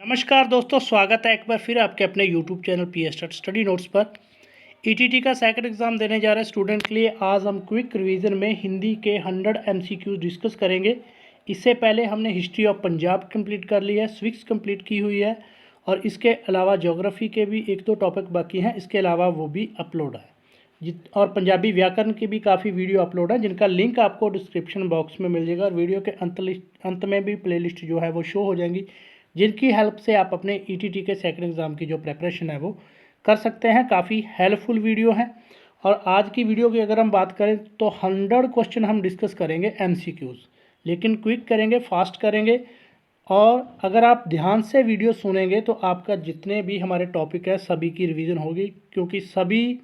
नमस्कार दोस्तों, स्वागत है एक बार फिर आपके अपने YouTube channel P start study notes पर। ईटीटी का सेकंड एग्ज़ाम देने जा रहे हैं स्टूडेंट के लिए। आज हम क्विक रिवीजन में हिंदी के 100 MCQ डिस्कस करेंगे। इससे पहले हमने हिस्ट्री ऑफ पंजाब कंप्लीट कर लिया है, सिविक्स कंप्लीट की हुई है और इसके अलावा ज्योग्राफी के भी एक दो टॉपिक बाकी हैं, इसके अलावा वो भी अपलोड है और पंजाबी व्याकरण की भी काफ़ी वीडियो अपलोड है, जिनका लिंक आपको डिस्क्रिप्शन बॉक्स में मिल जाएगा और वीडियो के अंत में भी प्लेलिस्ट जो है वो शो हो जाएंगी, जिनकी हेल्प से आप अपने ईटीटी के सेकंड एग्ज़ाम की जो प्रिपरेशन है वो कर सकते हैं। काफ़ी हेल्पफुल वीडियो है। और आज की वीडियो की अगर हम बात करें तो 100 क्वेश्चन हम डिस्कस करेंगे MCQs, लेकिन क्विक करेंगे, फास्ट करेंगे। और अगर आप ध्यान से वीडियो सुनेंगे तो आपका जितने भी हमारे टॉपिक है सभी की रिवीजन होगी, क्योंकि सभी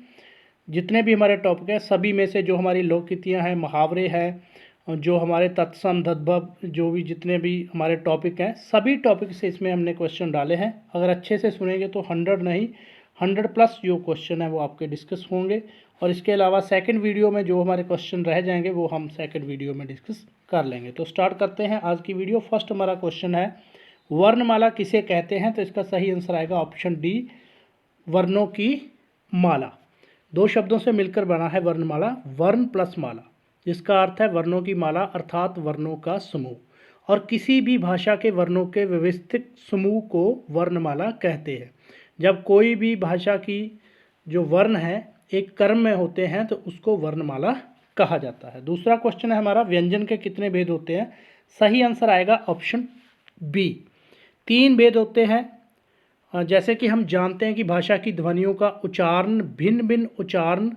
जितने भी हमारे टॉपिक है सभी में से जो हमारी लोकगीतियाँ हैं, मुहावरे हैं, जो हमारे तत्सम तद्भव, जो भी जितने भी हमारे टॉपिक हैं सभी टॉपिक से इसमें हमने क्वेश्चन डाले हैं। अगर अच्छे से सुनेंगे तो 100 नहीं 100+ जो क्वेश्चन है वो आपके डिस्कस होंगे। और इसके अलावा सेकंड वीडियो में जो हमारे क्वेश्चन रह जाएंगे वो हम सेकंड वीडियो में डिस्कस कर लेंगे। तो स्टार्ट करते हैं आज की वीडियो। फर्स्ट हमारा क्वेश्चन है, वर्णमाला किसे कहते हैं? तो इसका सही आंसर आएगा ऑप्शन डी, वर्णों की माला। दो शब्दों से मिलकर बना है वर्णमाला, वर्ण प्लस माला, जिसका अर्थ है वर्णों की माला अर्थात वर्णों का समूह। और किसी भी भाषा के वर्णों के व्यवस्थित समूह को वर्णमाला कहते हैं। जब कोई भी भाषा की जो वर्ण है एक क्रम में होते हैं तो उसको वर्णमाला कहा जाता है। दूसरा क्वेश्चन है हमारा, व्यंजन के कितने भेद होते हैं? सही आंसर आएगा ऑप्शन बी, 3 भेद होते हैं। जैसे कि हम जानते हैं कि भाषा की ध्वनियों का उच्चारण भिन्न भिन्न उच्चारण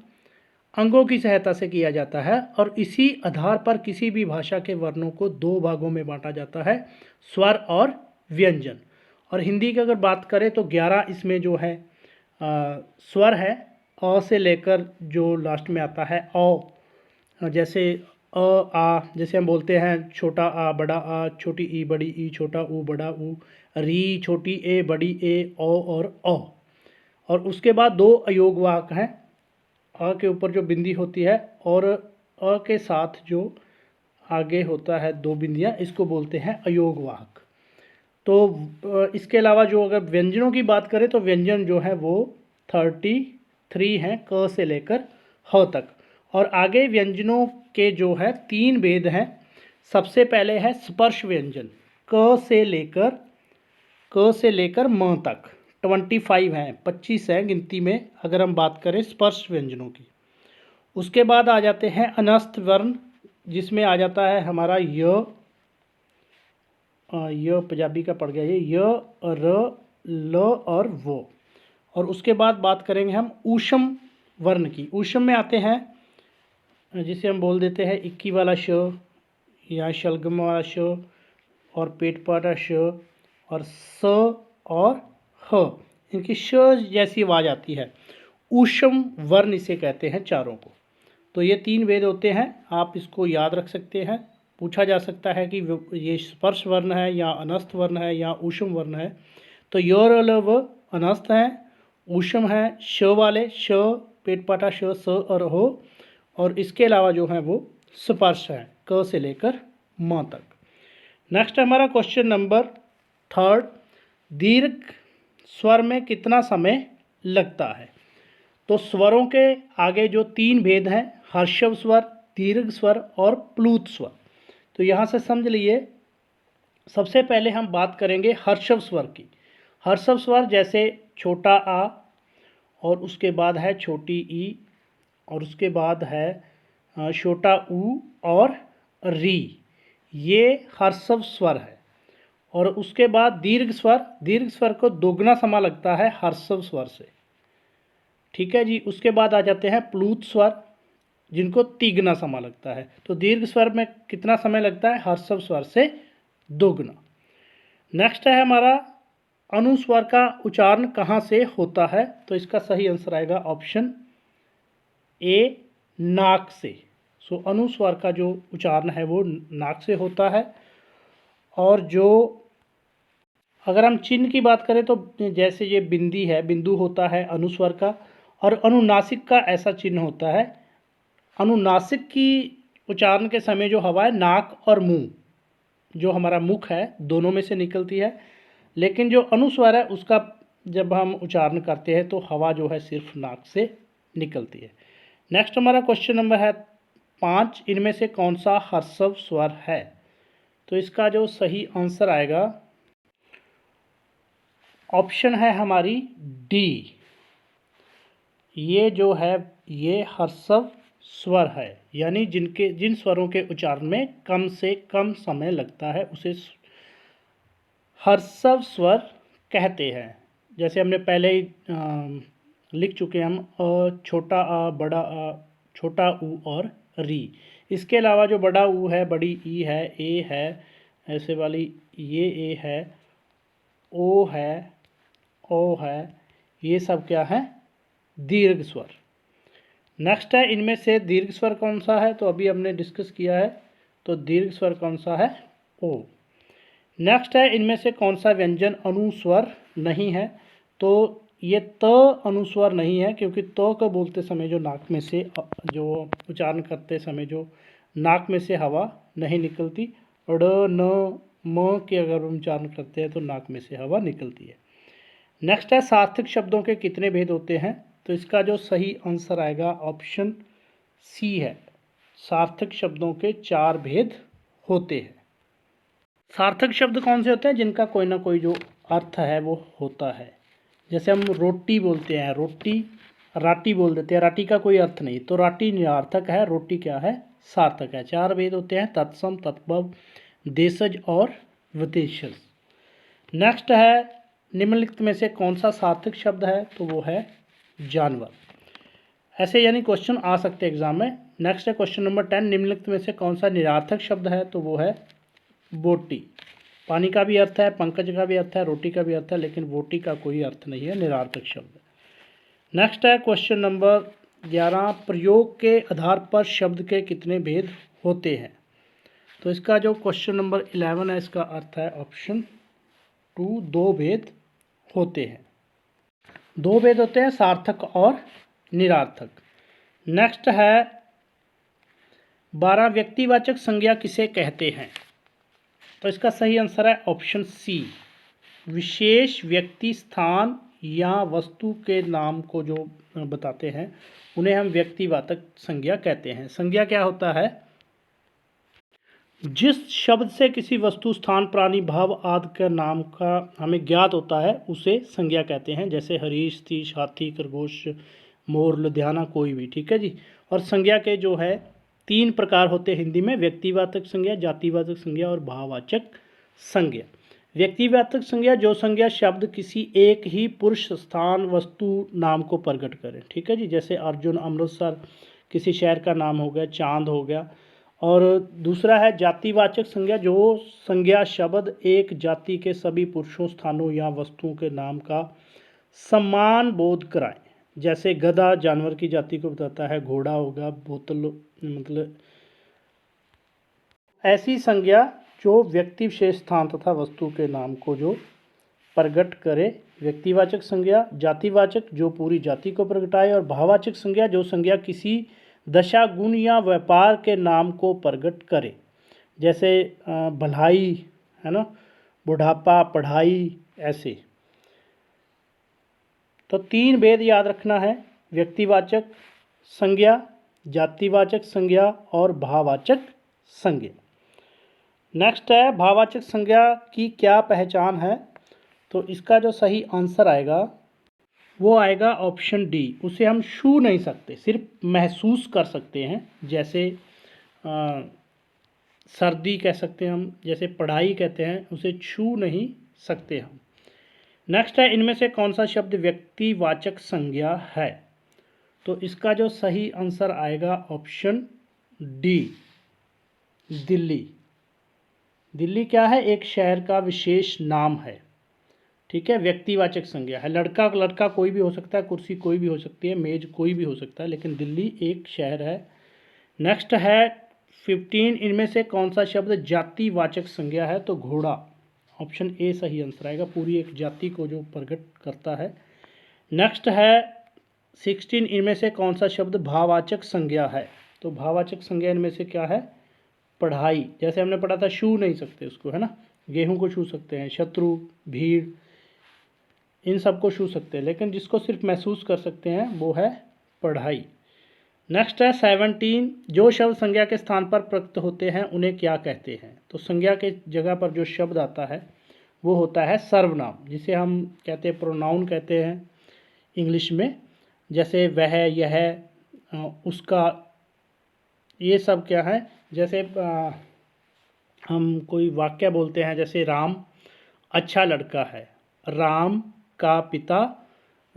अंगों की सहायता से किया जाता है और इसी आधार पर किसी भी भाषा के वर्णों को 2 भागों में बांटा जाता है, स्वर और व्यंजन। और हिंदी की अगर बात करें तो 11 इसमें जो है स्वर है, अ से लेकर जो लास्ट में आता है औ। जैसे अ आ, जैसे हम बोलते हैं छोटा आ बड़ा आ, छोटी ई बड़ी ई, छोटा ऊ बड़ा ऊ, री छोटी ए बड़ी ए, ओ और औ। और उसके बाद 2 अयोग वाक हैं, अ के ऊपर जो बिंदी होती है और अ के साथ जो आगे होता है 2 बिंदियां, इसको बोलते हैं अयोग वाहक। तो इसके अलावा जो अगर व्यंजनों की बात करें तो व्यंजन जो है वो 33 हैं, क से लेकर ह तक। और आगे व्यंजनों के जो है 3 भेद हैं। सबसे पहले है स्पर्श व्यंजन, क से लेकर म तक 25 हैं, 25 हैं गिनती में अगर हम बात करें स्पर्श व्यंजनों की। उसके बाद आ जाते हैं अनस्त वर्ण, जिसमें आ जाता है हमारा य पंजाबी का पड़ गया ये, य, र, ल और वो। और उसके बाद बात करेंगे हम ऊष्म वर्ण की। ऊष्म में आते हैं जिसे हम बोल देते हैं इक्की वाला श या शलगम वाला श और पेट वाला श और स और ह, इनकी श जैसी आवाज़ आती है। ऊष्म वर्ण इसे कहते हैं चारों को। तो ये 3 भेद होते हैं, आप इसको याद रख सकते हैं। पूछा जा सकता है कि ये स्पर्श वर्ण है या अनस्त वर्ण है या ऊष्म वर्ण है। तो योर अलव अनस्त हैं, ऊष्म है श वाले, श पेट पाटा श, स और हो। और इसके अलावा जो है वो स्पर्श है, क से लेकर म तक। नेक्स्ट हमारा क्वेश्चन नंबर 3, दीर्घ स्वर में कितना समय लगता है? तो स्वरों के आगे जो 3 भेद हैं, हर्षव स्वर, दीर्घ स्वर और प्लूत स्वर। तो यहाँ से समझ लिए। सबसे पहले हम बात करेंगे हर्षव स्वर की। हर्षव स्वर जैसे छोटा आ और उसके बाद है छोटी ई और उसके बाद है छोटा ऊ और री, ये हर्षव स्वर है। और उसके बाद दीर्घ स्वर को दोगुना समय लगता है हर्षव स्वर से, ठीक है जी। उसके बाद आ जाते हैं प्लूत स्वर, जिनको तिगुना समय लगता है। तो दीर्घ स्वर में कितना समय लगता है? हर्षव स्वर से दोगुना। नेक्स्ट है हमारा अनुस्वर का उच्चारण कहाँ से होता है? तो इसका सही आंसर आएगा ऑप्शन ए, नाक से। सो अनुस्वर का जो उच्चारण है वो नाक से होता है। और जो अगर हम चिन्ह की बात करें तो जैसे ये बिंदी है, बिंदु होता है अनुस्वर का, और अनुनासिक का ऐसा चिन्ह होता है। अनुनासिक की उच्चारण के समय जो हवा है नाक और मुंह, जो हमारा मुख है, दोनों में से निकलती है। लेकिन जो अनुस्वर है उसका जब हम उच्चारण करते हैं तो हवा जो है सिर्फ नाक से निकलती है। नेक्स्ट हमारा क्वेश्चन नंबर है 5, इनमें से कौन सा ह्रस्व स्वर है? तो इसका जो सही आंसर आएगा ऑप्शन है हमारी डी। ये जो है ये ह्रस्व स्वर है, यानी जिन स्वरों के उच्चारण में कम से कम समय लगता है उसे ह्रस्व स्वर कहते हैं। जैसे हमने पहले ही लिख चुके हैं हम छोटा आ, बड़ा आ, छोटा ऊ और री। इसके अलावा जो बड़ा ऊ है, बड़ी ई है, ए है, ऐसे वाली ये ए है, ओ है, ओ है, ये सब क्या है? दीर्घ स्वर। नेक्स्ट है इनमें से दीर्घ स्वर कौन सा है? तो अभी हमने डिस्कस किया है, तो दीर्घ स्वर कौन सा है? ओ। नेक्स्ट है इनमें से कौन सा व्यंजन अनुस्वर नहीं है? तो ये त अनुस्वर नहीं है, क्योंकि त को बोलते समय जो नाक में से जो उच्चारण करते समय जो नाक में से हवा नहीं निकलती। ड न म के अगर हम उच्चारण करते हैं तो नाक में से हवा निकलती है। नेक्स्ट है सार्थक शब्दों के कितने भेद होते हैं? तो इसका जो सही आंसर आएगा ऑप्शन सी है। सार्थक शब्दों के 4 भेद होते हैं। सार्थक शब्द कौन से होते हैं? जिनका कोई ना कोई जो अर्थ है वो होता है। जैसे हम रोटी बोलते हैं, रोटी राटी बोल देते हैं, राटी का कोई अर्थ नहीं, तो राटी निरार्थक है, रोटी क्या है? सार्थक है। 4 भेद होते हैं, तत्सम, तत्भव, देशज और विदेशज। नेक्स्ट है निम्नलिखित में से कौन सा सार्थक शब्द है? तो वो है जानवर। ऐसे यानी क्वेश्चन आ सकते हैं एग्जाम में। नेक्स्ट है क्वेश्चन नंबर 10, निम्नलिखित में से कौन सा निरार्थक शब्द है? तो वो है बोटी। पानी का भी अर्थ है, पंकज का भी अर्थ है, रोटी का भी अर्थ है, लेकिन बोटी का कोई अर्थ नहीं है, निरार्थक शब्द। नेक्स्ट है क्वेश्चन नंबर 11, प्रयोग के आधार पर शब्द के कितने भेद होते हैं? तो इसका जो क्वेश्चन नंबर 11 है इसका अर्थ है ऑप्शन 2, 2 भेद होते हैं। 2 भेद होते हैं, सार्थक और निरार्थक। नेक्स्ट है 12, व्यक्तिवाचक संज्ञा किसे कहते हैं? तो इसका सही आंसर है ऑप्शन सी, विशेष व्यक्ति, स्थान या वस्तु के नाम को जो बताते हैं उन्हें हम व्यक्तिवाचक संज्ञा कहते हैं। संज्ञा क्या होता है? जिस शब्द से किसी वस्तु, स्थान, प्राणी, भाव आदि का नाम का हमें ज्ञात होता है उसे संज्ञा कहते हैं। जैसे हरीश, तीश, हाथी, खरगोश, मोर, लुधियाना, कोई भी। ठीक है जी। और संज्ञा के जो है 3 प्रकार होते हैं हिंदी में, व्यक्तिवाचक संज्ञा, जातिवाचक संज्ञा और भाववाचक संज्ञा। व्यक्तिवाचक संज्ञा जो संज्ञा शब्द किसी एक ही पुरुष, स्थान, वस्तु, नाम को प्रकट करें। ठीक है जी। जैसे अर्जुन, अमृतसर किसी शहर का नाम हो गया, चांद हो गया। और दूसरा है जातिवाचक संज्ञा, जो संज्ञा शब्द एक जाति के सभी पुरुषों, स्थानों या वस्तुओं के नाम का सम्मान बोध कराएं। जैसे गधा जानवर की जाति को बताता है, घोड़ा होगा, बोतल, मतलब ऐसी संज्ञा जो व्यक्ति, विशेष, स्थान तथा वस्तु के नाम को जो प्रकट करे, व्यक्तिवाचक संज्ञा। जातिवाचक जो पूरी जाति को प्रगटाए, और भाववाचक संज्ञा जो संज्ञा किसी दशा, गुण या व्यापार के नाम को प्रकट करे। जैसे भलाई है ना, बुढ़ापा, पढ़ाई, ऐसे। तो 3 भेद याद रखना है, व्यक्तिवाचक संज्ञा, जातिवाचक संज्ञा और भाववाचक संज्ञा। नेक्स्ट है भाववाचक संज्ञा की क्या पहचान है? तो इसका जो सही आंसर आएगा वो आएगा ऑप्शन डी, उसे हम छू नहीं सकते, सिर्फ महसूस कर सकते हैं। जैसे सर्दी कह सकते हैं हम, जैसे पढ़ाई कहते हैं, उसे छू नहीं सकते हम। नेक्स्ट है इनमें से कौन सा शब्द व्यक्तिवाचक संज्ञा है? तो इसका जो सही आंसर आएगा ऑप्शन डी, दिल्ली। दिल्ली क्या है? एक शहर का विशेष नाम है। ठीक है, व्यक्तिवाचक संज्ञा है। लड़का लड़का कोई भी हो सकता है, कुर्सी कोई भी हो सकती है, मेज कोई भी हो सकता है, लेकिन दिल्ली एक शहर है। नेक्स्ट है 15, इनमें से कौन सा शब्द जातिवाचक संज्ञा है? तो घोड़ा, ऑप्शन ए सही आंसर आएगा, पूरी एक जाति को जो प्रकट करता है। नेक्स्ट है 16, इनमें से कौन सा शब्द भाववाचक संज्ञा है? तो भाववाचक संज्ञा इनमें से क्या है? पढ़ाई। जैसे हमने पढ़ा था छू नहीं सकते उसको, है ना, गेहूं को छू सकते हैं, शत्रु, भीड़, इन सब को छू सकते हैं, लेकिन जिसको सिर्फ महसूस कर सकते हैं वो है पढ़ाई। नेक्स्ट है 17, जो शब्द संज्ञा के स्थान पर प्रयुक्त होते हैं उन्हें क्या कहते हैं। तो संज्ञा के जगह पर जो शब्द आता है वो होता है सर्वनाम, जिसे हम कहते हैं प्रोनाउन कहते हैं इंग्लिश में। जैसे वह, यह, उसका, ये सब क्या है। जैसे हम कोई वाक्य बोलते हैं, जैसे राम अच्छा लड़का है, राम का पिता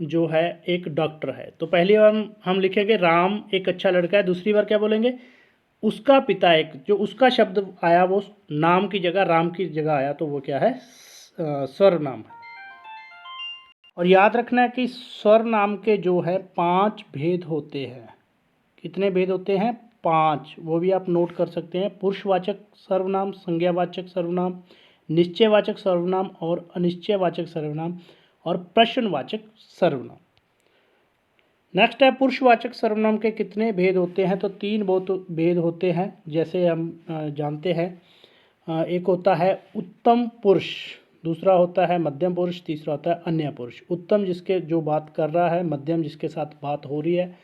जो है एक डॉक्टर है। तो पहली बार हम लिखेंगे राम एक अच्छा लड़का है, दूसरी बार क्या बोलेंगे, उसका पिता एक, जो उसका शब्द आया वो नाम की जगह राम की जगह आया, तो वो क्या है, सर्वनाम है। और याद रखना है कि सर्वनाम के जो है 5 भेद होते हैं। कितने भेद होते हैं, 5, वो भी आप नोट कर सकते हैं। पुरुषवाचक सर्वनाम, संज्ञावाचक सर्वनाम, निश्चयवाचक सर्वनाम और अनिश्चयवाचक सर्वनाम और प्रश्नवाचक सर्वनाम। नेक्स्ट है पुरुषवाचक सर्वनाम के कितने भेद होते हैं। तो 3 भेद होते हैं, जैसे हम जानते हैं। एक होता है उत्तम पुरुष, दूसरा होता है मध्यम पुरुष, तीसरा होता है अन्य पुरुष। उत्तम जिसके जो बात कर रहा है, मध्यम जिसके साथ बात हो रही है,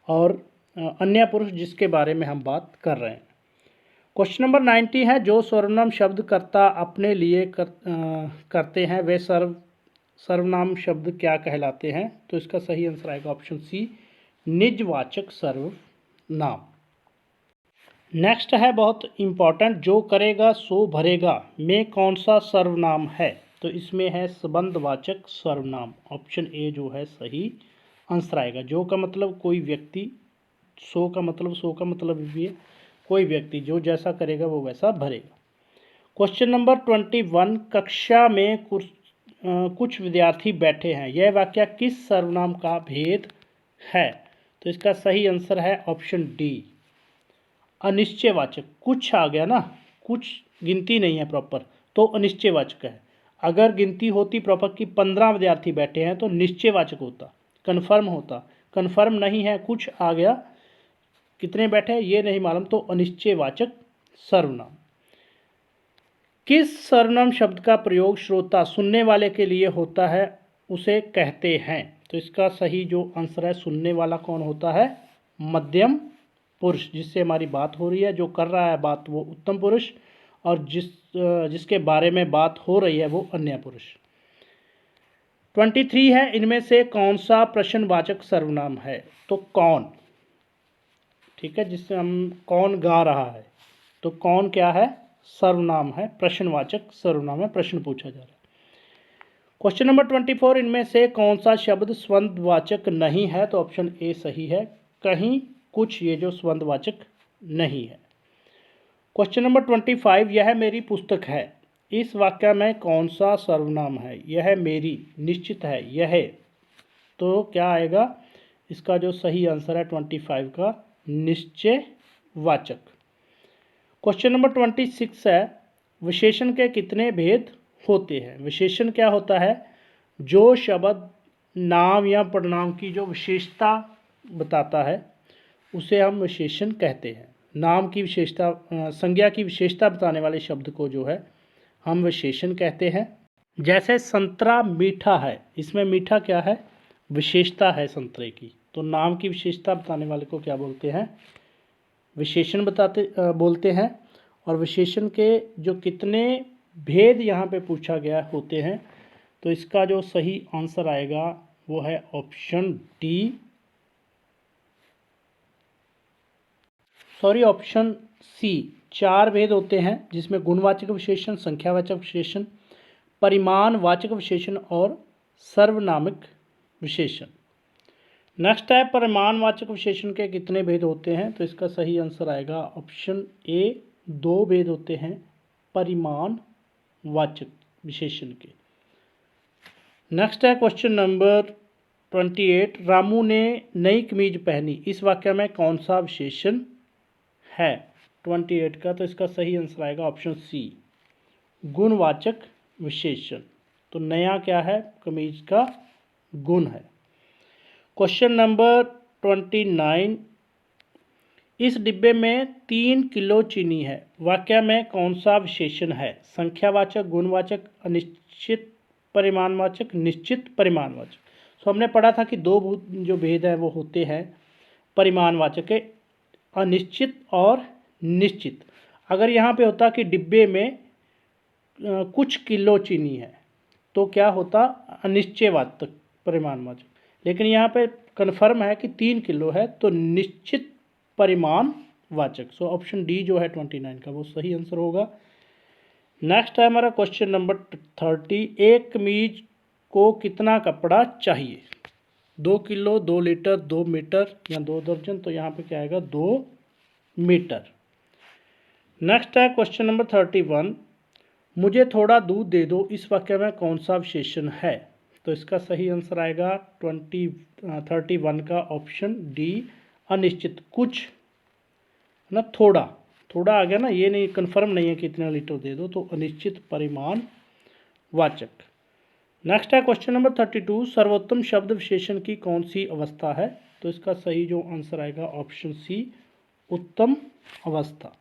और अन्य पुरुष जिसके बारे में हम बात कर रहे हैं। क्वेश्चन नंबर 90 है, जो सर्वनाम शब्दकर्ता अपने लिए करते हैं वे सर्वनाम शब्द क्या कहलाते हैं। तो इसका सही आंसर आएगा ऑप्शन सी, निजवाचक सर्वनाम। नेक्स्ट है बहुत इंपॉर्टेंट, जो करेगा सो भरेगा में कौन सा सर्वनाम है। तो इसमें है संबंधवाचक सर्वनाम, ऑप्शन ए जो है सही आंसर आएगा। जो का मतलब कोई व्यक्ति, सो का मतलब भी है कोई व्यक्ति, जो जैसा करेगा वो वैसा भरेगा। क्वेश्चन नंबर 21, कक्षा में कुछ विद्यार्थी बैठे हैं, यह वाक्य किस सर्वनाम का भेद है। तो इसका सही आंसर है ऑप्शन डी, अनिश्चयवाचक। कुछ आ गया ना, कुछ गिनती नहीं है प्रॉपर, तो अनिश्चयवाचक है। अगर गिनती होती प्रॉपर कि 15 विद्यार्थी बैठे हैं तो निश्चयवाचक होता, कन्फर्म होता। कन्फर्म नहीं है, कुछ आ गया, कितने बैठे ये नहीं मालूम, तो अनिश्चयवाचक सर्वनाम। किस सर्वनाम शब्द का प्रयोग श्रोता, सुनने वाले के लिए होता है उसे कहते हैं। तो इसका सही जो आंसर है, सुनने वाला कौन होता है, मध्यम पुरुष, जिससे हमारी बात हो रही है, जो कर रहा है बात वो उत्तम पुरुष, और जिसके बारे में बात हो रही है वो अन्य पुरुष। 23 है, इनमें से कौन सा प्रश्नवाचक सर्वनाम है। तो कौन, ठीक है, जिससे हम कौन गा रहा है, तो कौन क्या है, सर्वनाम है, प्रश्नवाचक सर्वनाम है, प्रश्न पूछा जा रहा है। क्वेश्चन नंबर 24, इनमें से कौन सा शब्द संबंधवाचक नहीं है। तो ऑप्शन ए सही है, कहीं, कुछ, ये जो संबंधवाचक नहीं है। क्वेश्चन नंबर 25, यह मेरी पुस्तक है, इस वाक्य में कौन सा सर्वनाम है। यह मेरी, निश्चित है, यह, तो क्या आएगा, इसका जो सही आंसर है 25 का, निश्चयवाचक। क्वेश्चन नंबर 26 है, विशेषण के कितने भेद होते हैं। विशेषण क्या होता है, जो शब्द नाम या पदनाम की जो विशेषता बताता है उसे हम विशेषण कहते हैं। नाम की विशेषता, संज्ञा की विशेषता बताने वाले शब्द को जो है हम विशेषण कहते हैं। जैसे संतरा मीठा है, इसमें मीठा क्या है, विशेषता है संतरे की, तो नाम की विशेषता बताने वाले को क्या बोलते हैं, विशेषण बोलते हैं। और विशेषण के जो कितने भेद यहाँ पे पूछा गया होते हैं, तो इसका जो सही आंसर आएगा वो है ऑप्शन डी, ऑप्शन सी। 4 भेद होते हैं, जिसमें गुणवाचक विशेषण, संख्यावाचक विशेषण, परिमाणवाचक विशेषण और सर्वनामिक विशेषण। नेक्स्ट है, परिमाणवाचक विशेषण के कितने भेद होते हैं। तो इसका सही आंसर आएगा ऑप्शन ए, 2 भेद होते हैं परिमाणवाचक विशेषण के। नेक्स्ट है क्वेश्चन नंबर 28, रामू ने नई कमीज पहनी, इस वाक्य में कौन सा विशेषण है 28 का। तो इसका सही आंसर आएगा ऑप्शन सी, गुणवाचक विशेषण। तो नया क्या है, कमीज का गुण है। क्वेश्चन नंबर 29, इस डिब्बे में 3 किलो चीनी है। वाक्य में कौन सा विशेषण है? संख्यावाचक, गुणवाचक, अनिश्चित परिमाणवाचक, निश्चित परिमाणवाचक। सो हमने पढ़ा था कि दो जो भेद है वो होते हैं परिमाणवाचक के, अनिश्चित और निश्चित। अगर यहाँ पे होता कि डिब्बे में कुछ किलो चीनी है तो क्या होता? अनिश्चयवाचक परिमाणवाचक। लेकिन यहाँ पे कन्फर्म है कि 3 किलो है तो निश्चित परिमाणवाचक। सो ऑप्शन डी जो है 29 का वो सही आंसर होगा। नेक्स्ट है हमारा क्वेश्चन नंबर 30। एक कमीज को कितना कपड़ा चाहिए? 2 किलो, 2 लीटर, 2 मीटर या 2 दर्जन। तो यहाँ पे क्या आएगा? 2 मीटर। नेक्स्ट है क्वेश्चन नंबर 31। मुझे थोड़ा दूध दे दो, इस वाक्य में कौन सा विशेषण है? तो इसका सही आंसर आएगा 31 का ऑप्शन डी, अनिश्चित। कुछ ना, थोड़ा थोड़ा आ गया ना, ये नहीं कंफर्म नहीं है कि कितना लीटर दे दो, तो अनिश्चित परिमाण वाचक। नेक्स्ट है क्वेश्चन नंबर 32। सर्वोत्तम शब्द विशेषण की कौन सी अवस्था है? तो इसका सही जो आंसर आएगा ऑप्शन सी, उत्तम अवस्था।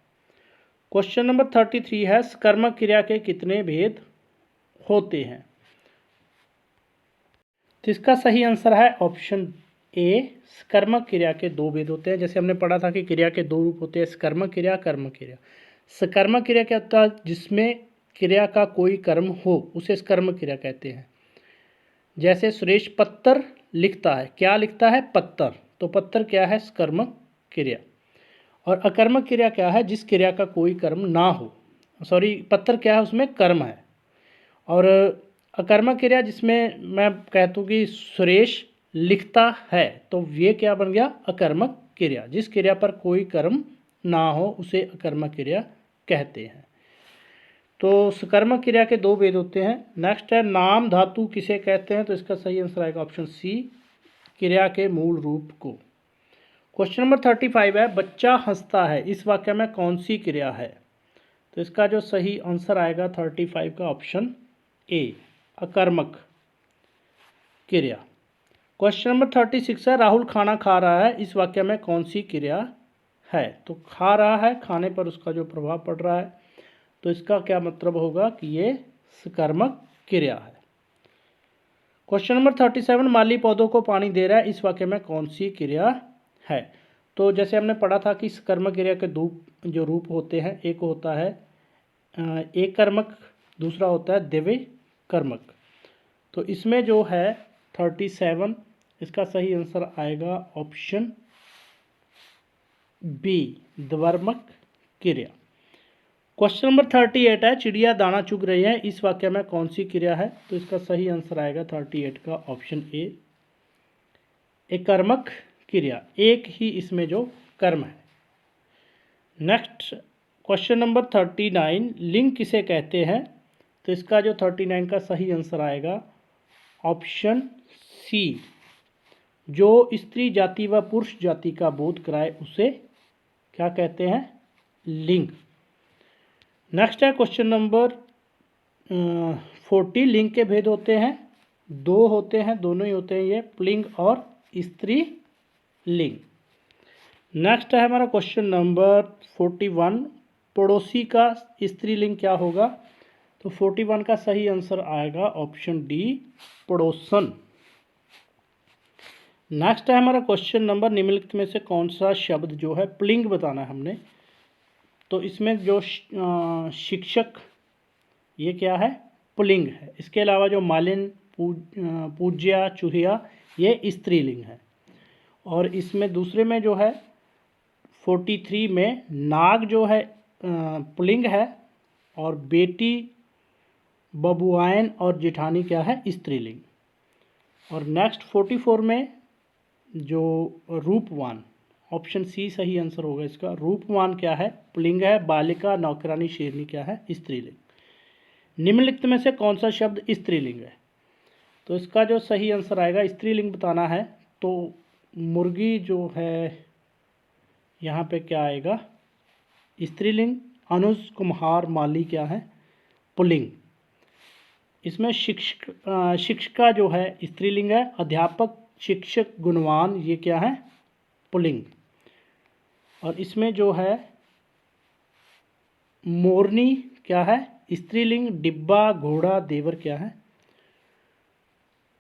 क्वेश्चन नंबर 33 है सकर्मक क्रिया के कितने भेद होते हैं? तो इसका सही आंसर है ऑप्शन ए, सकर्मक क्रिया के 2 भेद होते हैं। जैसे हमने पढ़ा था कि क्रिया के 2 रूप होते हैं, सकर्मक क्रिया, कर्मक क्रिया। सकर्मक क्रिया क्या होता है? जिसमें क्रिया का कोई कर्म हो उसे सकर्मक क्रिया कहते हैं। जैसे सुरेश पत्तर लिखता है, क्या लिखता है? पत्तर। तो पत्तर क्या है? सकर्मक क्रिया। और अकर्मक क्रिया क्या है? जिस क्रिया का कोई कर्म ना हो। सॉरी, पत्तर क्या है? उसमें कर्म है। और अकर्मक क्रिया जिसमें मैं कहता हूँ कि सुरेश लिखता है, तो ये क्या बन गया? अकर्मक क्रिया। जिस क्रिया पर कोई कर्म ना हो उसे अकर्मक क्रिया कहते हैं। तो सकर्मक क्रिया के 2 भेद होते हैं। नेक्स्ट है नाम धातु किसे कहते हैं? तो इसका सही आंसर आएगा ऑप्शन सी, क्रिया के मूल रूप को। क्वेश्चन नंबर 35 है बच्चा हंसता है, इस वाक्य में कौन सी क्रिया है? तो इसका जो सही आंसर आएगा 35 का ऑप्शन ए, अकर्मक क्रिया। क्वेश्चन नंबर 36 है राहुल खाना खा रहा है, इस वाक्य में कौन सी क्रिया है? तो खा रहा है, खाने पर उसका जो प्रभाव पड़ रहा है, तो इसका क्या मतलब होगा कि ये सकर्मक क्रिया है। क्वेश्चन नंबर 37 माली पौधों को पानी दे रहा है, इस वाक्य में कौन सी क्रिया है? तो जैसे हमने पढ़ा था कि सकर्मक क्रिया के 2 जो रूप होते हैं, एक होता है एक कर्मक, दूसरा होता है द्वितीय कर्मक। तो इसमें जो है 37, इसका सही आंसर आएगा ऑप्शन बी, द्विवर्मक क्रिया। क्वेश्चन नंबर 38 है चिड़िया दाना चुग रही है, इस वाक्य में कौन सी क्रिया है? तो इसका सही आंसर आएगा 38 का ऑप्शन ए, एक कर्मक क्रिया। एक ही इसमें जो कर्म है। नेक्स्ट क्वेश्चन नंबर 39 लिंग किसे कहते हैं? तो इसका जो 39 का सही आंसर आएगा ऑप्शन सी, जो स्त्री जाति व पुरुष जाति का बोध कराए उसे क्या कहते हैं? लिंग। नेक्स्ट है क्वेश्चन नंबर 40 लिंग के भेद होते हैं, 2 होते हैं, दोनों ही होते हैं ये, पुल्लिंग और स्त्री लिंग। नेक्स्ट है हमारा क्वेश्चन नंबर 41 पड़ोसी का स्त्रीलिंग क्या होगा? तो 41 का सही आंसर आएगा ऑप्शन डी, पड़ोसन। नेक्स्ट है हमारा क्वेश्चन नंबर निम्नलिखित में से कौन सा शब्द जो है पुल्लिंग बताना है हमने? तो इसमें जो शिक्षक, ये क्या है? पुल्लिंग है। इसके अलावा जो मालिन, पूज्या, चूहिया, ये स्त्रीलिंग है। और इसमें दूसरे में जो है 43 में नाग जो है पुल्लिंग है, और बेटी, बबुआन और जेठानी क्या है? स्त्रीलिंग। और नेक्स्ट 44 में जो रूपवान, ऑप्शन सी सही आंसर होगा इसका। रूपवान क्या है? पुल्लिंग है। बालिका, नौकरानी, शेरनी क्या है? स्त्रीलिंग। निम्नलिखित में से कौन सा शब्द स्त्रीलिंग है? तो इसका जो सही आंसर आएगा, स्त्रीलिंग बताना है तो मुर्गी जो है यहाँ पे क्या आएगा? स्त्रीलिंग। अनुज, कुम्हार, माली क्या है? पुल्लिंग। इसमें शिक्षिका जो है स्त्रीलिंग है। अध्यापक, शिक्षक, गुणवान, ये क्या है? पुल्लिंग। और इसमें जो है मोरनी क्या है स्त्रीलिंग, डिब्बा घोड़ा देवर क्या है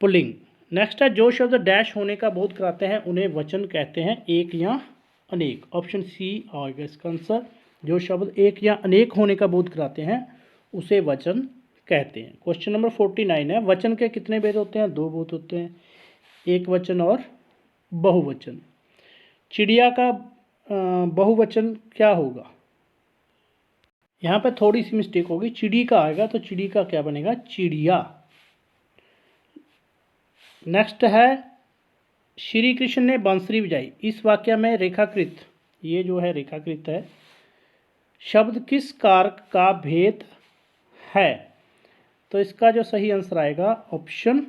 पुल्लिंग। नेक्स्ट है जो शब्द डैश होने का बोध कराते हैं उन्हें वचन कहते हैं, एक या अनेक। ऑप्शन सी आएगा इसका आंसर। जो शब्द एक या अनेक होने का बोध कराते हैं उसे वचन कहते हैं। क्वेश्चन नंबर 49 है, वचन के कितने भेद होते हैं? दो भेद होते हैं, एक वचन और बहुवचन। चिड़िया का बहुवचन क्या होगा? यहाँ पे थोड़ी सी मिस्टेक होगी, चिड़ी का आएगा तो चिड़ी का क्या बनेगा? चिड़िया। नेक्स्ट है श्री कृष्ण ने बांसुरी बजाई। इस वाक्य में रेखाकृत, ये जो है रेखाकृत है, शब्द किस कारक का भेद है? तो इसका जो सही आंसर आएगा ऑप्शन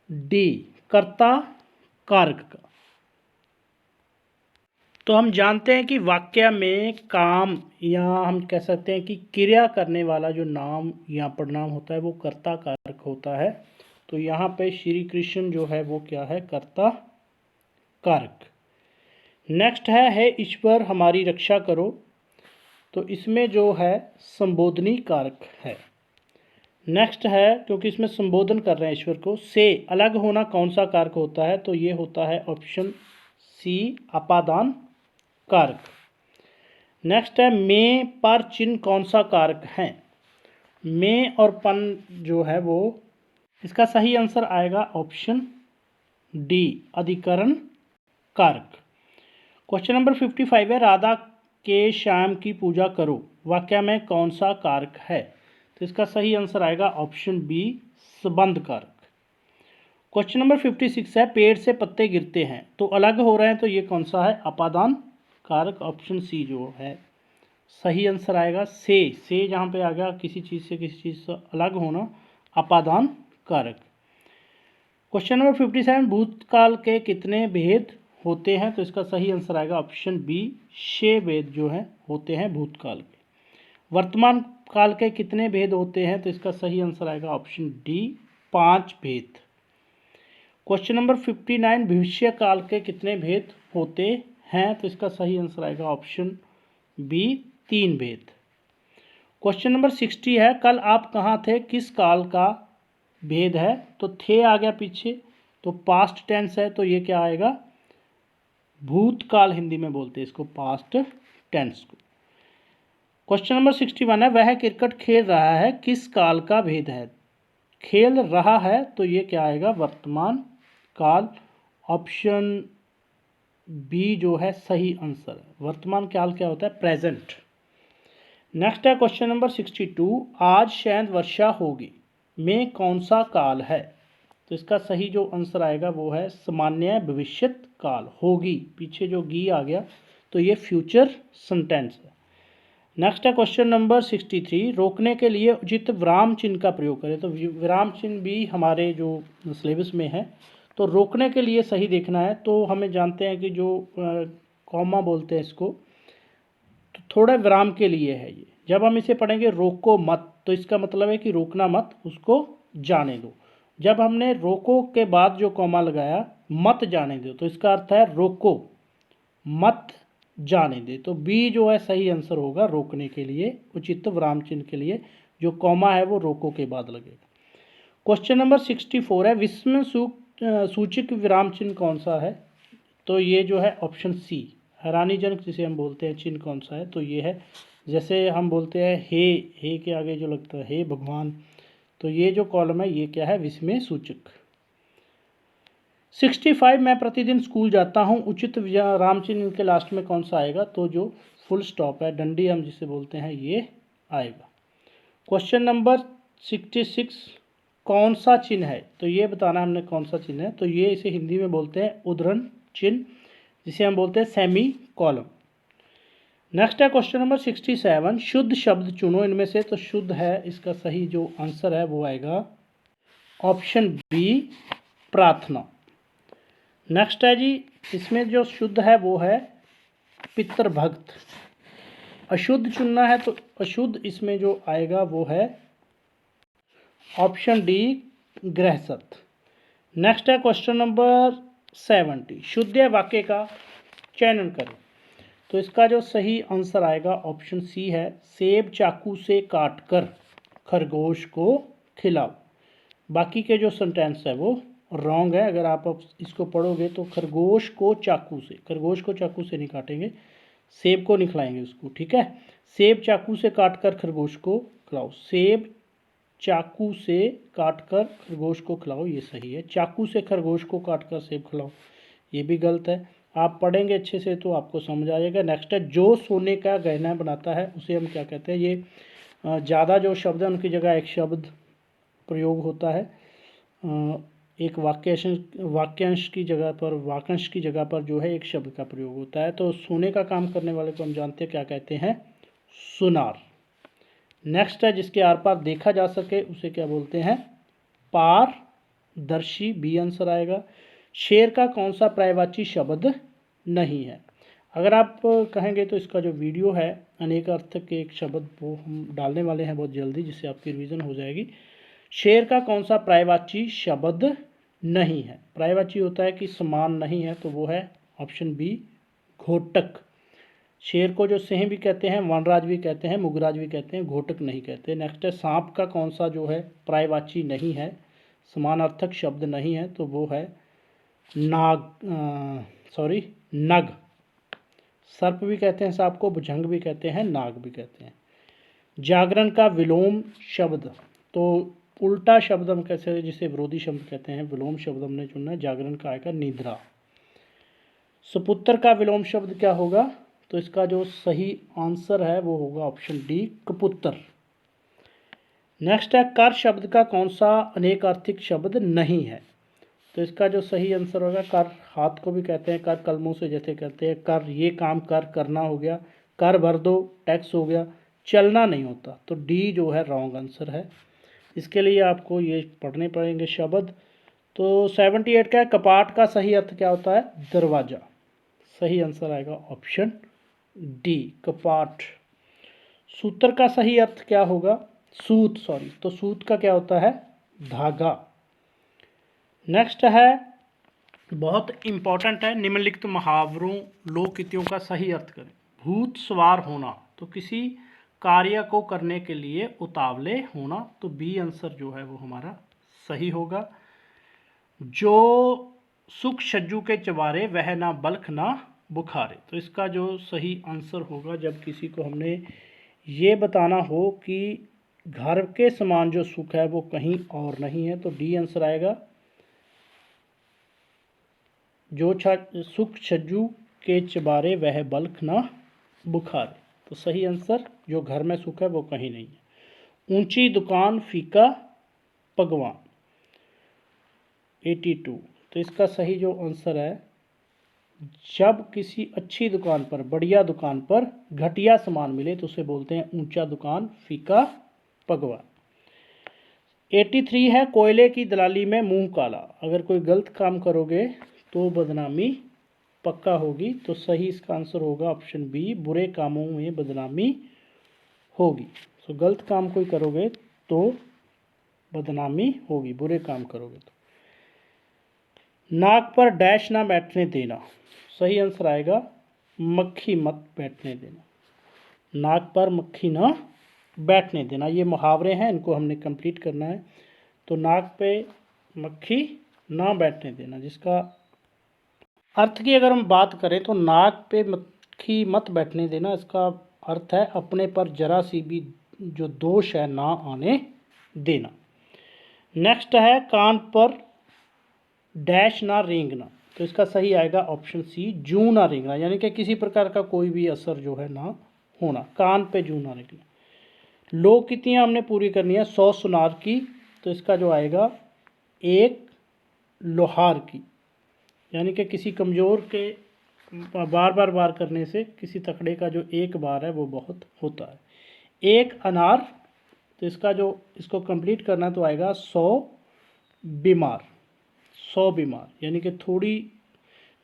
डी, कर्ता कारक का। तो हम जानते हैं कि वाक्य में काम या हम कह सकते हैं कि क्रिया करने वाला जो नाम या प्रनाम होता है वो कर्ता कारक होता है। तो यहाँ पे श्री कृष्ण जो है वो क्या है? कर्ता कारक। नेक्स्ट है ईश्वर हमारी रक्षा करो। तो इसमें जो है संबोधनी कारक है। नेक्स्ट है, क्योंकि इसमें संबोधन कर रहे हैं ईश्वर को, से अलग होना कौन सा कारक होता है? तो ये होता है ऑप्शन सी, अपादान कारक। नेक्स्ट है में पर चिन्ह कौन सा कारक है? में और पन जो है वो, इसका सही आंसर आएगा ऑप्शन डी, अधिकरण कारक। क्वेश्चन नंबर 55 है, राधा के श्याम की पूजा करो। वाक्य में कौन सा कारक है? तो इसका सही आंसर आएगा ऑप्शन बी, संबंध कारक। क्वेश्चन नंबर 56 है, पेड़ से पत्ते गिरते हैं तो अलग हो रहे हैं, तो ये कौन सा है? अपादान कारक। ऑप्शन सी जो है सही आंसर आएगा। से जहाँ पे आ गया किसी चीज़ से किसी चीज़ से अलग होना, अपादान कारक। क्वेश्चन नंबर 57, भूतकाल के कितने भेद होते हैं? तो इसका सही आंसर आएगा ऑप्शन बी, 6 भेद जो है होते हैं भूतकाल के। वर्तमान काल के कितने भेद होते हैं? तो इसका सही आंसर आएगा ऑप्शन डी, 5 भेद। क्वेश्चन नंबर 59, भविष्य काल के कितने भेद होते हैं? तो इसका सही आंसर आएगा ऑप्शन बी, 3 भेद। क्वेश्चन नंबर 60 है, कल आप कहाँ थे किस काल का भेद है? तो थे आ गया पीछे, तो पास्ट टेंस है, तो ये क्या आएगा? भूतकाल हिंदी में बोलते हैं इसको, पास्ट टेंस को। क्वेश्चन नंबर 61 है, वह क्रिकेट खेल रहा है किस काल का भेद है? खेल रहा है, तो ये क्या आएगा? वर्तमान काल। ऑप्शन बी जो है सही आंसर है। वर्तमान काल क्या होता है? प्रेजेंट। नेक्स्ट है क्वेश्चन नंबर 62, आज शायद वर्षा होगी में कौन सा काल है? तो इसका सही जो आंसर आएगा वो है सामान्य भविष्यत काल। होगी पीछे जो गी आ गया, तो ये फ्यूचर सेंटेंस है। नेक्स्ट है क्वेश्चन नंबर 63, रोकने के लिए उचित विराम चिन्ह का प्रयोग करें। तो विराम चिन्ह भी हमारे जो सिलेबस में है, तो रोकने के लिए सही देखना है। तो हमें जानते हैं कि जो कॉमा बोलते हैं इसको, तो थोड़ा विराम के लिए है ये। जब हम इसे पढ़ेंगे रोको मत, तो इसका मतलब है कि रोकना मत, उसको जाने दो। जब हमने रोको के बाद जो कॉमा लगाया मत जाने दो, तो इसका अर्थ है रोको मत जाने दे। तो बी जो है सही आंसर होगा, रोकने के लिए उचित विराम चिन्ह के लिए जो कॉमा है वो रोको के बाद लगेगा। क्वेश्चन नंबर 64 है, विस्मय सूचक विराम चिन्ह कौन सा है? तो ये जो है ऑप्शन सी, हैरानीजनक जिसे हम बोलते हैं चिन्ह कौन सा है? तो ये है, जैसे हम बोलते हैं हे के आगे जो लगता है हे भगवान, तो ये जो कॉलम है ये क्या है? विस्मय सूचक। 65, मैं प्रतिदिन स्कूल जाता हूँ, उचित विराम चिन्ह के लास्ट में कौन सा आएगा? तो जो फुल स्टॉप है, डंडी हम जिसे बोलते हैं, ये आएगा। क्वेश्चन नंबर 66, कौन सा चिन्ह है? तो ये बताना हमने कौन सा चिन्ह है। तो ये इसे हिंदी में बोलते हैं उद्धरण चिन्ह, जिसे हम बोलते हैं सेमी कॉलम। नेक्स्ट है क्वेश्चन नंबर 67, शुद्ध शब्द चुनो इनमें से। तो शुद्ध है, इसका सही जो आंसर है वो आएगा ऑप्शन बी, प्रार्थना। नेक्स्ट है जी, इसमें जो शुद्ध है वो है पितृभक्त। अशुद्ध चुनना है, तो अशुद्ध इसमें जो आएगा वो है ऑप्शन डी, गृहस्थ। नेक्स्ट है क्वेश्चन नंबर 70, शुद्ध वाक्य का चयन करें। तो इसका जो सही आंसर आएगा ऑप्शन सी है, सेब चाकू से काटकर खरगोश को खिलाओ। बाकी के जो सेंटेंस है वो रॉन्ग है। अगर आप इसको पढ़ोगे तो खरगोश को चाकू से नहीं काटेंगे, सेब को नहीं खिलाएंगे उसको, ठीक है। सेब चाकू से काटकर खरगोश को खिलाओ, सेब चाकू से काटकर खरगोश को खिलाओ, ये सही है। चाकू से खरगोश को काटकर सेब खिलाओ, ये भी गलत है। आप पढ़ेंगे अच्छे से तो आपको समझ आ जाएगा। नेक्स्ट है, जो सोने का गहना बनाता है उसे हम क्या कहते हैं। ये ज़्यादा जो शब्द है उनकी जगह एक शब्द प्रयोग होता है, एक वाक्यांश की जगह पर, वाक्यांश की जगह पर जो है एक शब्द का प्रयोग होता है। तो सोने का काम करने वाले को हम जानते हैं क्या कहते हैं, सुनार। नेक्स्ट है, जिसके आर पार देखा जा सके उसे क्या बोलते हैं, पारदर्शी, बी आंसर आएगा। शेर का कौन सा पर्यायवाची शब्द नहीं है। अगर आप कहेंगे तो इसका जो वीडियो है अनेक अर्थ के एक शब्द वो हम डालने वाले हैं बहुत जल्दी, जिससे आपकी रिवीजन हो जाएगी। शेर का कौन सा पर्यायवाची शब्द नहीं है। पर्यायवाची होता है कि समान नहीं है, तो वो है ऑप्शन बी, घोटक। शेर को जो सिंह भी कहते हैं, वनराज भी कहते हैं, मुगराज भी कहते हैं, घोटक नहीं कहते। नेक्स्ट है, सांप का कौन सा जो है पर्यायवाची नहीं है, समानार्थक शब्द नहीं है, तो वो है नग। सर्प भी कहते हैं सांप को, भुजंग भी कहते हैं, नाग भी कहते हैं। जागरण का विलोम शब्द, तो उल्टा शब्द हम कैसे, जिसे विरोधी शब्द कहते हैं, विलोम शब्द हमने चुना है। जागरण का आएगा निद्रा। सुपुत्र का विलोम शब्द क्या होगा, तो इसका जो सही आंसर है वो होगा ऑप्शन डी, कपुत्र। नेक्स्ट है, कर शब्द का कौन सा अनेकार्थिक शब्द नहीं है। तो इसका जो सही आंसर होगा, कर हाथ को भी कहते हैं, कर कलमों से जैसे कहते हैं, कर ये काम कर, करना हो गया, कर भर दो, टैक्स हो गया, चलना नहीं होता। तो डी जो है रॉन्ग आंसर है। इसके लिए आपको ये पढ़ने पड़ेंगे शब्द। तो 78 का है, कपाट का सही अर्थ क्या होता है, दरवाज़ा। सही आंसर आएगा ऑप्शन डी, कपाट। सूत्र का सही अर्थ क्या होगा, तो सूत का क्या होता है, धागा। नेक्स्ट है, बहुत इंपॉर्टेंट है, निम्नलिखित मुहावरों लोकहितों का सही अर्थ करें। भूत सवार होना, तो किसी कार्य को करने के लिए उतावले होना, तो बी आंसर जो है वो हमारा सही होगा। जो सुख छज्जू के चबारे वह ना बल्ख ना बुखारे, तो इसका जो सही आंसर होगा, जब किसी को हमने ये बताना हो कि घर के समान जो सुख है वो कहीं और नहीं है, तो डी आंसर आएगा। जो सुख छज्जू के चबारे वह बल्ख ना बुखारे, तो सही आंसर जो घर में सुख है वो कहीं नहीं है। ऊंची दुकान फीका पकवान, 82, तो इसका सही जो आंसर है, जब किसी अच्छी दुकान पर, बढ़िया दुकान पर घटिया सामान मिले तो उसे बोलते हैं ऊंचा दुकान फीका पकवान। 83 है, कोयले की दलाली में मुंह काला, अगर कोई गलत काम करोगे तो बदनामी पक्का होगी, तो सही इसका आंसर होगा ऑप्शन बी, बुरे कामों में बदनामी होगी। तो गलत काम कोई करोगे तो बदनामी होगी, बुरे काम करोगे तो। नाक पर डैश ना बैठने देना, सही आंसर आएगा मक्खी मत बैठने देना, नाक पर मक्खी ना बैठने देना। ये मुहावरे हैं, इनको हमने कंप्लीट करना है। तो नाक पे मक्खी ना बैठने देना, जिसका अर्थ की अगर हम बात करें तो नाक पे मक्खी मत बैठने देना, इसका अर्थ है अपने पर जरा सी भी जो दोष है ना आने देना। नेक्स्ट है, कान पर डैश ना रेंगना, तो इसका सही आएगा ऑप्शन सी, जूं ना रेंगना, यानी कि किसी प्रकार का कोई भी असर जो है ना होना, कान पे जूं ना रेंगना। लोकहितियाँ हमने पूरी करनी है, 100 सुनार की, तो इसका जो आएगा 1 लोहार की, यानी कि किसी कमज़ोर के बार बार करने से किसी तकड़े का जो एक बार है वो बहुत होता है। 1 अनार, तो इसका जो इसको कंप्लीट करना तो आएगा 100 बीमार, 100 बीमार, यानी कि थोड़ी,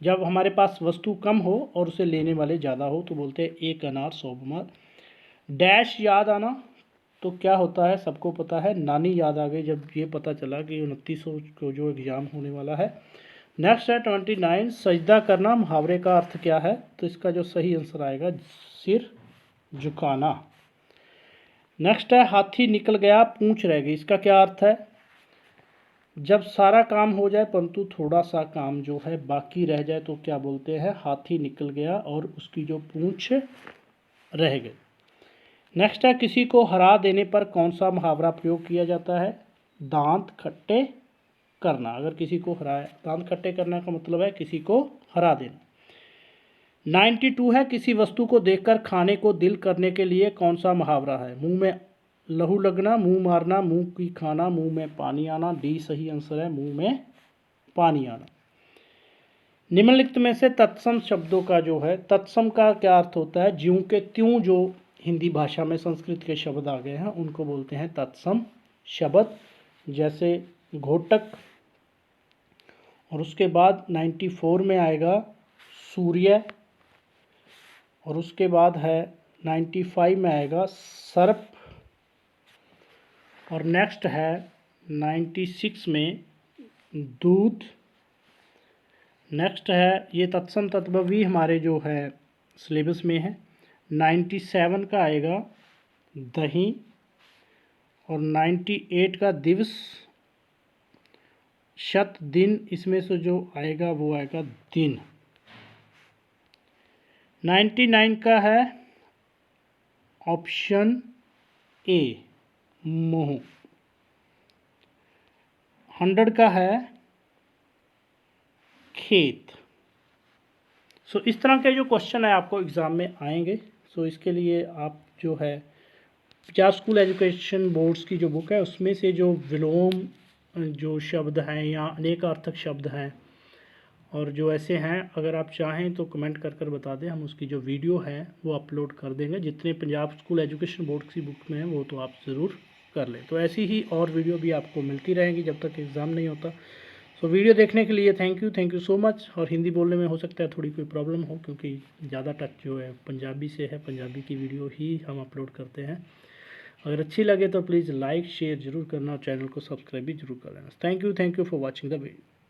जब हमारे पास वस्तु कम हो और उसे लेने वाले ज़्यादा हो तो बोलते हैं 1 अनार 100 बीमार। डैश याद आना, तो क्या होता है सबको पता है, नानी याद आ गई जब ये पता चला कि 29 को जो एग्ज़ाम होने वाला है। नेक्स्ट है 29, सजदा करना, मुहावरे का अर्थ क्या है? तो इसका जो सही आंसर आएगा सिर झुकाना। नेक्स्ट है हाथी निकल गया पूंछ रह गई, इसका क्या अर्थ है? जब सारा काम हो जाए परंतु थोड़ा सा काम जो है बाकी रह जाए तो क्या बोलते हैं? हाथी निकल गया और उसकी जो पूंछ रह गई। नेक्स्ट है किसी को हरा देने पर कौन सा मुहावरा प्रयोग किया जाता है? दांत खट्टे करना। अगर किसी को हराया, दांत खट्टे करना का मतलब है किसी को हरा देना। 92 है किसी वस्तु को देखकर खाने को दिल करने के लिए कौन सा मुहावरा है? मुंह में लहू लगना, मुंह मारना, मुंह की खाना, मुंह में पानी आना। डी सही आंसर है, मुंह में पानी आना। निम्नलिखित में से तत्सम शब्दों का जो है, तत्सम का क्या अर्थ होता है? ज्यों के त्यों जो हिंदी भाषा में संस्कृत के शब्द आ गए हैं उनको बोलते हैं तत्सम शब्द। जैसे घोटक, और उसके बाद 94 में आएगा सूर्य, और उसके बाद है 95 में आएगा सर्प, और नेक्स्ट है 96 में दूध। नेक्स्ट है, ये तत्सम तत्भवी हमारे जो है सिलेबस में है। 97 का आएगा दही, और 98 का दिवस, शत दिन, इसमें से जो आएगा वो आएगा दिन। 99 का है ऑप्शन ए मुँह। 100 का है खेत। सो इस तरह के जो क्वेश्चन है आपको एग्ज़ाम में आएंगे। सो इसके लिए आप जो है 50 स्कूल एजुकेशन बोर्ड्स की जो बुक है उसमें से जो विलोम जो शब्द हैं या अनेकार्थक शब्द हैं और जो ऐसे हैं, अगर आप चाहें तो कमेंट कर बता दें, हम उसकी जो वीडियो है वो अपलोड कर देंगे। जितने पंजाब स्कूल एजुकेशन बोर्ड की बुक में हैं वो तो आप ज़रूर कर लें। तो ऐसी ही और वीडियो भी आपको मिलती रहेंगी जब तक एग्ज़ाम नहीं होता। सो वीडियो देखने के लिए थैंक यू सो मच। और हिंदी बोलने में हो सकता है थोड़ी कोई प्रॉब्लम हो क्योंकि ज़्यादा टच जो है पंजाबी से है, पंजाबी की वीडियो ही हम अपलोड करते हैं। अगर अच्छी लगे तो प्लीज़ लाइक शेयर ज़रूर करना और चैनल को सब्सक्राइब भी जरूर कर लेना। Thank you for watching the video.